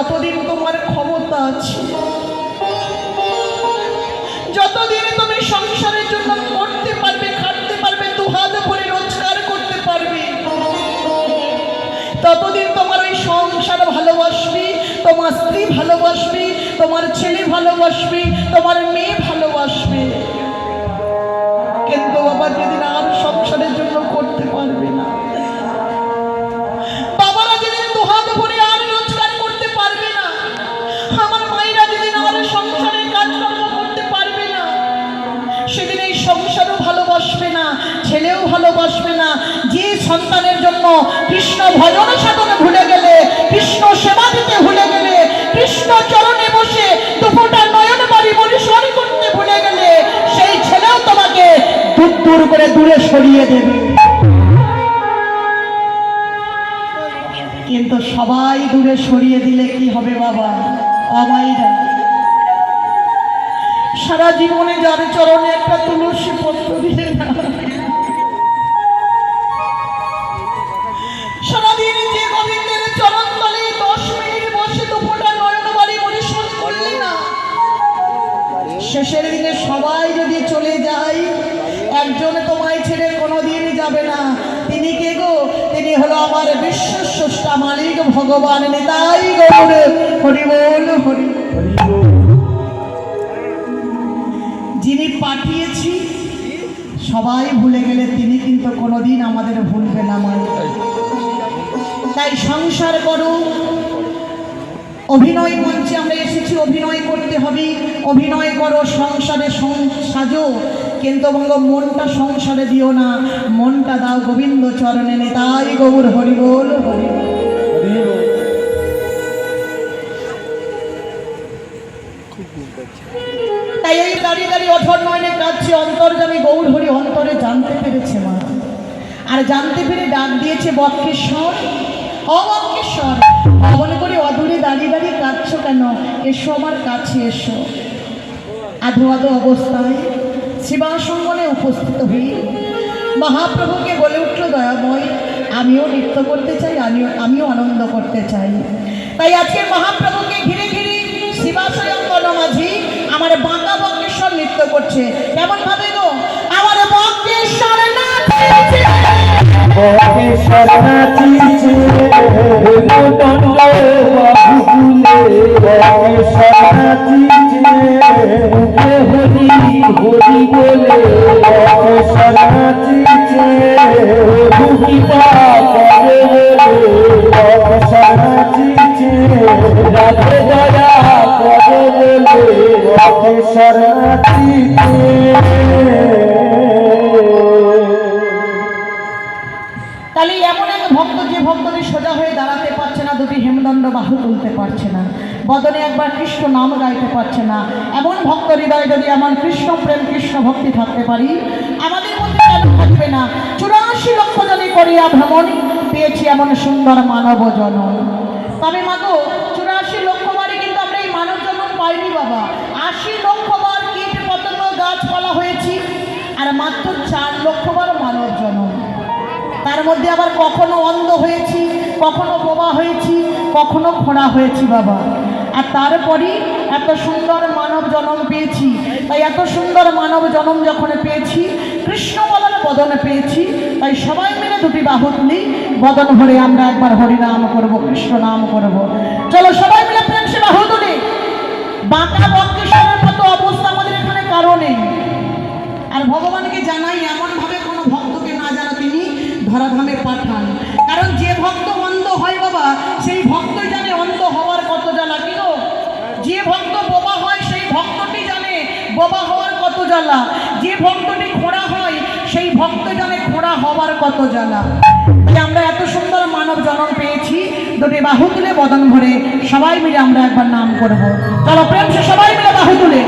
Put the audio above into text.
যতদিন তোমার ক্ষমতা আছে, যতদিন তুমি সংসারের জন্য করতে পারবে, খাটতে পারবে, দুহাত ভরে রোজগার করতে পারবে, ততদিন তোমার ওই সংসার ভালোবাসবি, তোমার স্ত্রী ভালোবাসবি, তোমার ছেলে ভালোবাসবি, তোমার মেয়ে ভালোবাসবে। কিন্তু বাবা যেদিন আর সংসারের জন্য করতে পারবে না, বাবারা যেদিন দুহাত ভরে আর রোজগার করতে পারবে না, আমার মায়েরা যেদিন আর সংসারের কাজকর্ম করতে পারবে না, সেদিন এই সংসারও ভালোবাসবে না, ছেলেও ভালোবাসবে না। যে সন্তানের জন্য কৃষ্ণ ভজন সাধনে ভুলে গেলে, কৃষ্ণ সেবা দিতে ভুলে গেলে, কৃষ্ণ চরণে বসে দুপুরটা নয়ন বাড়ি পরিসর করতে ভুলে গেলে, সেই ছেলেও তোমাকে দূর দূর করে দূরে সরিয়ে দেবে। কিন্তু সবাই দূরে সরিয়ে দিলে কি হবে বাবা? অমাইরা সারা জীবনে যার চরণে একটা তুলসী পত্র দিলে না, সারাদিন যে গোবিন্দের চরণ তলে 10 মিনিট বসে দুপুরটা নয়ন বাড়ি পরিশোধ করলে না, শেষের দিনে সবাই যদি চলে যায়, একজন তোমায় ছেড়ে কোনোদিন যাবে না। তিনি কে গো? তিনি হলো আমার বিশ্বের স্রষ্টা মালিক ভগবান নিতাই গৌর হরি বল হরি। যিনি পাঠিয়েছি সবাই ভুলে গেলে, তিনি কিন্তু কোনোদিন আমাদের ভুলবে না। তাই সংসার করো। অভিনয় মঞ্চে আমরা এসেছি, অভিনয় করতে হবে। অভিনয় করো, সংসারে সাজো, কিন্তু মনটা সংসারে দিও না, মনটা দাও গোবিন্দ চরণে নিতাই গৌর হরি বল হরি। তাই এই দাঁড়িয়ে দাঁড়িয়ে অধর নয়নে কাঁদছে, অন্তর্যামী গৌর হরি অন্তরে জানতে পেরেছে মা, আর জানতে পেরে ডাক দিয়েছে বক্রেশ্বর, অবক্রেশ্বর। মনে করে অদূরে দাঁড়িয়ে দাঁড়িয়ে কাঁদছো কেন? এসো আমার কাছে এসো। আধো আধো অবস্থায় শিবাসঙ্গনে উপস্থিত হই মহাপ্রভুকে বলে উঠল, দয়াময় আমিও নৃত্য করতে চাই, আমিও আনন্দ করতে চাই। তাই আজকে মহাপ্রভুকে ঘিরে ঘিরে শিবাসঙ্গন মাঝি আমার বাঁকা বক্রেশ্বর নৃত্য করছে। কেমন ভাবে গো? আমার বক্রেশ্বর নাচিছে, বক্রেশ্বর নাচিছে, দণ্ড বাহুলে বক্রেশ্বর নাচিছে, হরি হরি বলে বক্রেশ্বর নাচিছে, দুহিতা করে বলে বক্রেশ্বর নাচিছে, রাধে দয়া করে বলে বক্রেশ্বর নাচিছে। তাহলে এমন এক ভক্ত, যে ভক্তটি সোজা হয়ে দাঁড়াতে পারছে না, দুটি হেমদণ্ড বাহু তুলতে পারছে না, বদনে একবার কৃষ্ণ নাম গাইতে পারছে না, এমন ভক্ত হৃদয়ে যদি এমন কৃষ্ণ প্রেম, কৃষ্ণ ভক্তি থাকতে পারি, আমাদের মধ্যে কেন থাকবে না? 84 লক্ষ জনে করিয়া ভ্রমণ পেয়েছি এমন সুন্দর মানব জনম। তবে মাগো 84 লক্ষ বারে কিন্তু আমরা এই মানব জন্ম পাইনি বাবা। 80 লক্ষ বার কীট পতঙ্গ গাছপালা হয়েছি, আর মাত্র 4 লক্ষ বার মানব জন্ম। তার মধ্যে আবার কখনো অন্ধ হয়েছি, কখনো বোবা হয়েছি, কখনো খোঁড়া হয়েছি বাবা। আর তারপরই এত সুন্দর মানব জন্ম পেয়েছি। তাই এত সুন্দর মানব জন্ম যখন পেয়েছি, কৃষ্ণ বলার বদন পেয়েছি, তাই সবাই মিলে দুটি বাহু তুলি, বদন ভরে আমরা একবার হরিনাম করব, কৃষ্ণ নাম করব। চলো সবাই মিলে প্রেম সে বাহু তুলি। বাঁকা বক্রেশ্বরের মতো অবস্থা আমাদের এখানে কারো নেই। আর ভগবানকে জানাই, এমনভাবে কোনো ভক্তকে না জানা তিনি ধরাধামে পাঠান। কারণ যে ভক্ত অন্ধ হয় বাবা, সেই ভক্তই জানে অন্ধ হওয়ার কত জ্বালা। কি গো? যে ভক্ত বোবা হয়, সেই ভক্তটি জানে বোবা হওয়ার কত জ্বালা। যে ভক্তটি খোঁড়া হয়, সেই ভক্ত জানে খোঁড়া হওয়ার কত জ্বালা। আমরা এত সুন্দর মানব জন্ম পেয়েছি, দুটি বাহু তুলে বদন ভরে সবাই মিলে আমরা একবার নাম করব। চলো প্রেম সে সবাই মিলে বাহু তুলে।